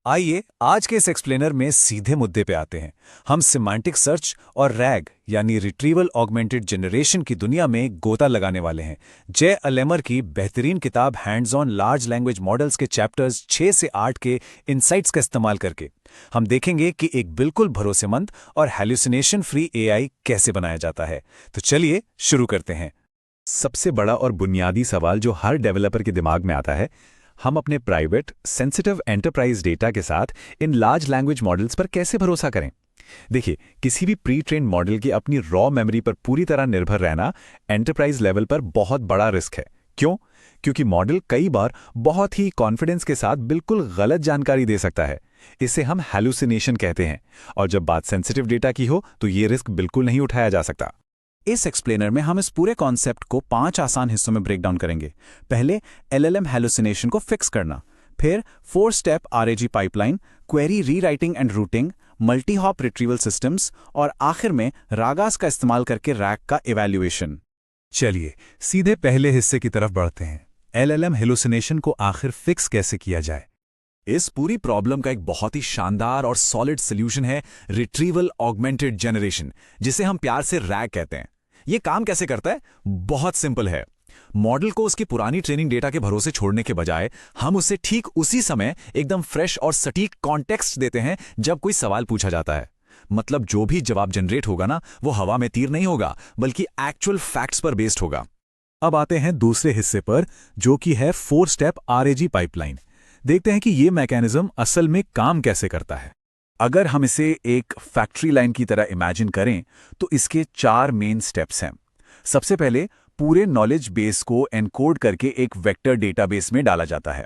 आइए आज के इस एक्सप्लेनर में सीधे मुद्दे पे आते हैं। हम सिमेंटिक सर्च और रैग यानी रिट्रीवल ऑगमेंटेड जनरेशन की दुनिया में गोता लगाने वाले हैं। जय अलेमर की बेहतरीन किताब hands on large language models के चैप्टर्स 6 से 8 के इनसाइट्स का इस्तेमाल करके हम देखेंगे कि एक बिल्कुल भरोसेमंद और हैल्यूसिनेशन फ्री एआई कैसे बनाया जाता है। तो चलिए शुरू करते हैं। सबसे बड़ा और बुनियादी सवाल जो हर डेवलपर के दिमाग में आता है, हम अपने प्राइवेट सेंसिटिव एंटरप्राइज डेटा के साथ इन लार्ज लैंग्वेज मॉडल्स पर कैसे भरोसा करें। देखिए, किसी भी प्री ट्रेन मॉडल की अपनी रॉ मेमोरी पर पूरी तरह निर्भर रहना एंटरप्राइज लेवल पर बहुत बड़ा रिस्क है। क्यों? क्योंकि मॉडल कई बार बहुत ही कॉन्फिडेंस के साथ बिल्कुल गलत जानकारी दे सकता है। इसे हम हैलुसिनेशन कहते हैं, और जब बात सेंसिटिव डेटा की हो तो ये रिस्क बिल्कुल नहीं उठाया जा सकता। इस एक्सप्लेनर में हम इस पूरे कॉन्सेप्ट को 5 आसान हिस्सों में ब्रेक डाउन करेंगे। पहले एलएलएम हैलुसिनेशन को फिक्स करना, फिर 4 step आरएजी pipeline, query rewriting and routing, multi hop retrieval systems और आखिर में रागास का इस्तेमाल करके रैग का इवैल्यूएशन। चलिए सीधे पहले हिस्से की तरफ बढ़ते हैं। एलएलएम हैलुसिनेशन को आखिर फिक्स कैसे किया जाए। इस पूरी प्रॉब्लम का एक बहुत ही शानदार और सॉलिड सॉल्यूशन है रिट्रीवल ऑगमेंटेड जनरेशन, जिसे हम प्यार से रैग कहते हैं। ये काम कैसे करता है? बहुत सिंपल है। मॉडल को उसकी पुरानी ट्रेनिंग डेटा के भरोसे छोड़ने के बजाय हम उसे ठीक उसी समय एकदम फ्रेश और सटीक कॉन्टेक्स्ट देते हैं जब कोई सवाल पूछा जाता है। मतलब जो भी जवाब जनरेट होगा ना, वो हवा में तीर नहीं होगा, बल्कि एक्चुअल फैक्ट्स पर बेस्ड होगा। अब आते हैं दूसरे हिस्से पर, जो कि है 4 स्टेप आरएजी पाइपलाइन। देखते हैं कि ये मैकेनिज्म असल में काम कैसे करता है। अगर हम इसे एक फैक्ट्री लाइन की तरह इमेजिन करें तो इसके 4 मेन स्टेप्स हैं। सबसे पहले पूरे नॉलेज बेस को एनकोड करके एक वेक्टर डेटाबेस में डाला जाता है।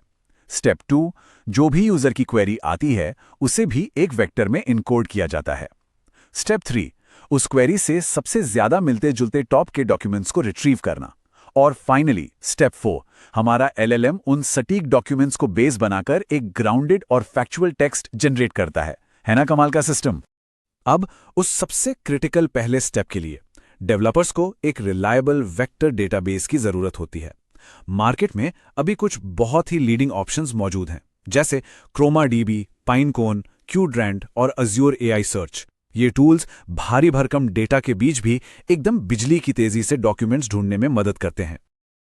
स्टेप 2, जो भी यूजर की क्वेरी आती है उसे भी एक वेक्टर में इनकोड किया जाता है। स्टेप 3, उस क्वेरी से सबसे ज्यादा मिलते जुलते टॉप के डॉक्यूमेंट्स को रिट्रीव करना। और फाइनली स्टेप 4, हमारा एलएलएम उन सटीक डॉक्यूमेंट्स को बेस बनाकर एक ग्राउंडेड और फैक्चुअल टेक्स्ट जनरेट करता है ना कमाल का सिस्टम। अब उस सबसे क्रिटिकल पहले स्टेप के लिए डेवलपर्स को एक रिलायबल वेक्टर डेटाबेस की जरूरत होती है। मार्केट में अभी कुछ बहुत ही लीडिंग ऑप्शंस मौजूद हैं, जैसे क्रोमाडीबी, पाइनकोन, क्यूड्रेंट और अज्योर एआई सर्च। ये टूल्स भारी भरकम डेटा के बीच भी एकदम बिजली की तेजी से डॉक्यूमेंट्स ढूंढने में मदद करते हैं।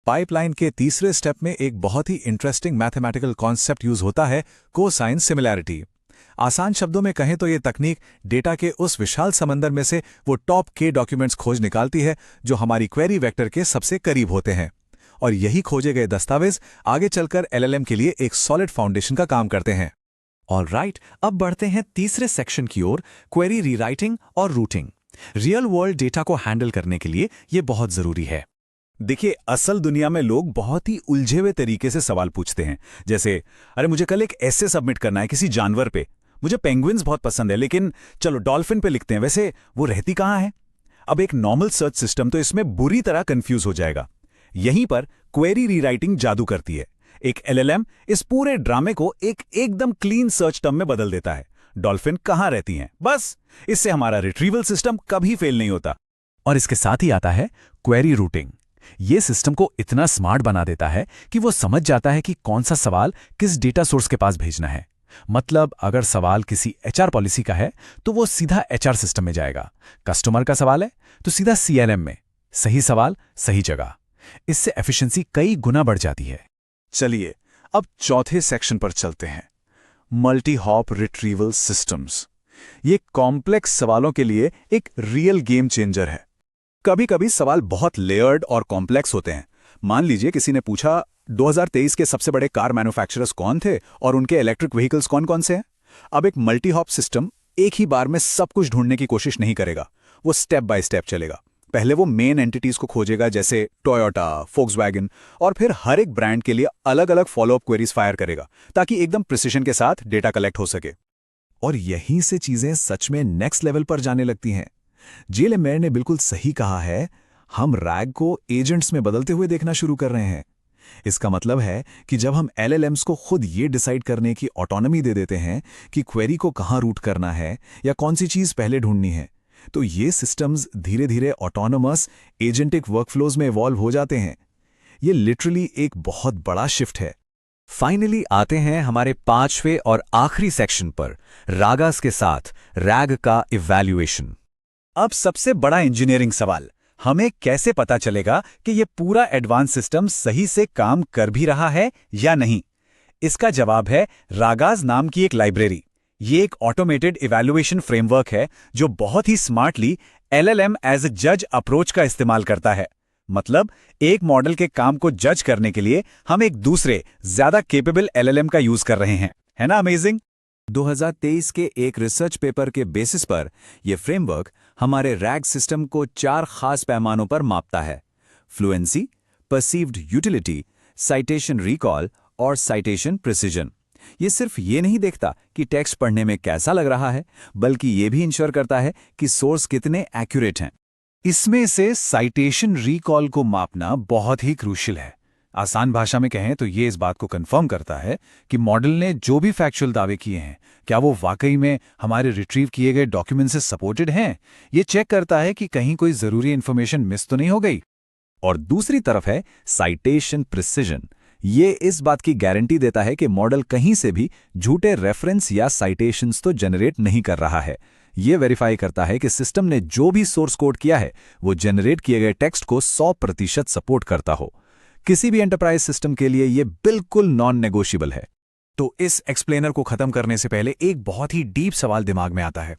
पाइपलाइन के तीसरे स्टेप में एक बहुत ही इंटरेस्टिंग मैथमेटिकल कॉन्सेप्ट यूज होता है, कोसाइन सिमिलैरिटी। आसान शब्दों में कहें तो ये तकनीक डेटा के उस विशाल समंदर में से वो टॉप के डॉक्यूमेंट्स खोज निकालती है जो हमारी क्वेरी वेक्टर के सबसे करीब होते हैं, और यही खोजे गए दस्तावेज आगे चलकर एलएलएम के लिए एक सॉलिड फाउंडेशन का काम करते हैं। ऑलराइट, अब बढ़ते हैं तीसरे सेक्शन की ओर, क्वेरी रीराइटिंग और रूटिंग। रियल वर्ल्ड डेटा को हैंडल करने के लिए ये बहुत जरूरी है। देखिए, असल दुनिया में लोग बहुत ही उलझे हुए तरीके से सवाल पूछते हैं, जैसे अरे मुझे कल एक एसे सबमिट करना है किसी जानवर पे, मुझे पेंगुइन्स बहुत पसंद है लेकिन चलो डॉल्फिन पे लिखते हैं, वैसे वो रहती कहाँ है। अब एक नॉर्मल सर्च सिस्टम तो इसमें बुरी तरह कंफ्यूज हो जाएगा। यहीं पर क्वेरी रीराइटिंग जादू करती है। एक एलएलएम इस पूरे ड्रामे को एक एकदम क्लीन सर्च टर्म में बदल देता है। डॉल्फिन कहाँ रहती हैं, बस। इससे हमारा रिट्रीवल सिस्टम कभी फेल नहीं होता। और इसके साथ ही आता है क्वेरी रूटिंग। ये सिस्टम को इतना स्मार्ट बना देता है कि वो समझ जाता है कि कौन सा सवाल किस डेटा सोर्स के पास भेजना है। मतलब अगर सवाल किसी एचआर पॉलिसी का है तो वो सीधा एचआर सिस्टम में जाएगा। कस्टमर का सवाल है तो सीधा सीएलएम में। सही सवाल सही जगह। इससे एफिशिएंसी कई गुना बढ़ जाती है। चलिए अब चौथे सेक्शन पर चलते हैं, मल्टी हॉप रिट्रीवल सिस्टम्स। ये कॉम्प्लेक्स सवालों के लिए एक रियल गेम चेंजर है। कभी कभी सवाल बहुत लेयर्ड और कॉम्प्लेक्स होते हैं। मान लीजिए किसी ने पूछा 2023 के सबसे बड़े कार मैन्युफैक्चरर्स कौन थे और उनके इलेक्ट्रिक व्हीकल्स कौन कौन से हैं। अब एक मल्टी हॉप सिस्टम एक ही बार में सब कुछ ढूंढने की कोशिश नहीं करेगा, वो स्टेप बाय स्टेप चलेगा। पहले वो मेन एंटिटीज को खोजेगा, जैसे टोयोटा, फोक्सवैगन, और फिर हर एक ब्रांड के लिए अलग अलग फॉलोअप क्वेरीज फायर करेगा ताकि एकदम प्रिसिशन के साथ डेटा कलेक्ट हो सके। और यहीं से चीजें सच में नेक्स्ट लेवल पर जाने लगती हैं। जे लेमेयर ने बिल्कुल सही कहा है, हम रैग को एजेंट्स में बदलते हुए देखना शुरू कर रहे हैं। इसका मतलब है कि जब हम एलएलएम्स को खुद ये डिसाइड करने की ऑटोनॉमी दे देते हैं कि क्वेरी को कहाँ रूट करना है या कौन सी चीज पहले ढूंढनी है, तो ये सिस्टम्स धीरे धीरे ऑटोनोमस एजेंटिक वर्कफ्लोज में इवॉल्व हो जाते हैं। ये लिटरली एक बहुत बड़ा शिफ्ट है। फाइनली आते हैं हमारे 5वें और आखिरी सेक्शन पर, रागास के साथ रैग का इवैल्यूएशन। अब सबसे बड़ा इंजीनियरिंग सवाल, हमें कैसे पता चलेगा कि ये पूरा एडवांस सिस्टम सही से काम कर भी रहा है या नहीं? इसका जवाब है रागास नाम की एक लाइब्रेरी। ये एक ऑटोमेटेड इवैल्यूएशन फ्रेमवर्क है जो बहुत ही स्मार्टली LLM एज अ जज अप्रोच का इस्तेमाल करता है। मतलब एक मॉडल के काम को जज करने के लिए हम एक दूसरे ज्यादा केपेबल LLM का यूज कर रहे हैं। है ना अमेजिंग? 2023 के एक रिसर्च पेपर के बेसिस पर यह फ्रेमवर्क हमारे रैग सिस्टम को 4 खास पैमानों पर मापता है: fluency, perceived utility, citation recall और साइटेशन प्रिसिजन। ये सिर्फ ये नहीं देखता कि टेक्स्ट पढ़ने में कैसा लग रहा है, बल्कि ये भी इंश्योर करता है कि सोर्स कितने एक्यूरेट हैं। इसमें से साइटेशन रिकॉल को मापना बहुत ही क्रूशियल है। आसान भाषा में कहें तो ये इस बात को कंफर्म करता है कि मॉडल ने जो भी फैक्चुअल दावे किए हैं, क्या वो वाकई में हमारे रिट्रीव किए गए डॉक्यूमेंट से सपोर्टेड हैं। ये चेक करता है कि कहीं कोई जरूरी इंफॉर्मेशन मिस तो नहीं हो गई। और दूसरी तरफ है साइटेशन प्रिसिजन। ये इस बात की गारंटी देता है कि मॉडल कहीं से भी झूठे रेफरेंस या साइटेशंस तो जनरेट नहीं कर रहा है। ये वेरीफाई करता है कि सिस्टम ने जो भी सोर्स कोड किया है वो जनरेट किए गए टेक्स्ट को 100% सपोर्ट करता हो। किसी भी एंटरप्राइज सिस्टम के लिए ये बिल्कुल नॉन नेगोशिएबल है। तो इस एक्सप्लेनर को खत्म करने से पहले एक बहुत ही डीप सवाल दिमाग में आता है।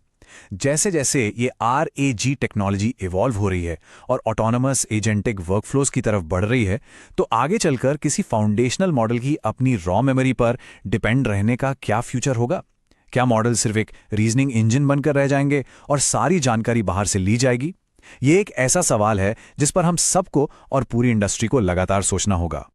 जैसे जैसे ये RAG टेक्नोलॉजी इवॉल्व हो रही है और ऑटोनोमस एजेंटिक वर्कफ्लोज की तरफ बढ़ रही है, तो आगे चलकर किसी फाउंडेशनल मॉडल की अपनी रॉ मेमोरी पर डिपेंड रहने का क्या फ्यूचर होगा? क्या मॉडल सिर्फ एक रीजनिंग इंजन बनकर रह जाएंगे और सारी जानकारी बाहर से ली जाएगी? ये एक ऐसा सवाल है जिस पर हम सबको और पूरी इंडस्ट्री को लगातार सोचना होगा।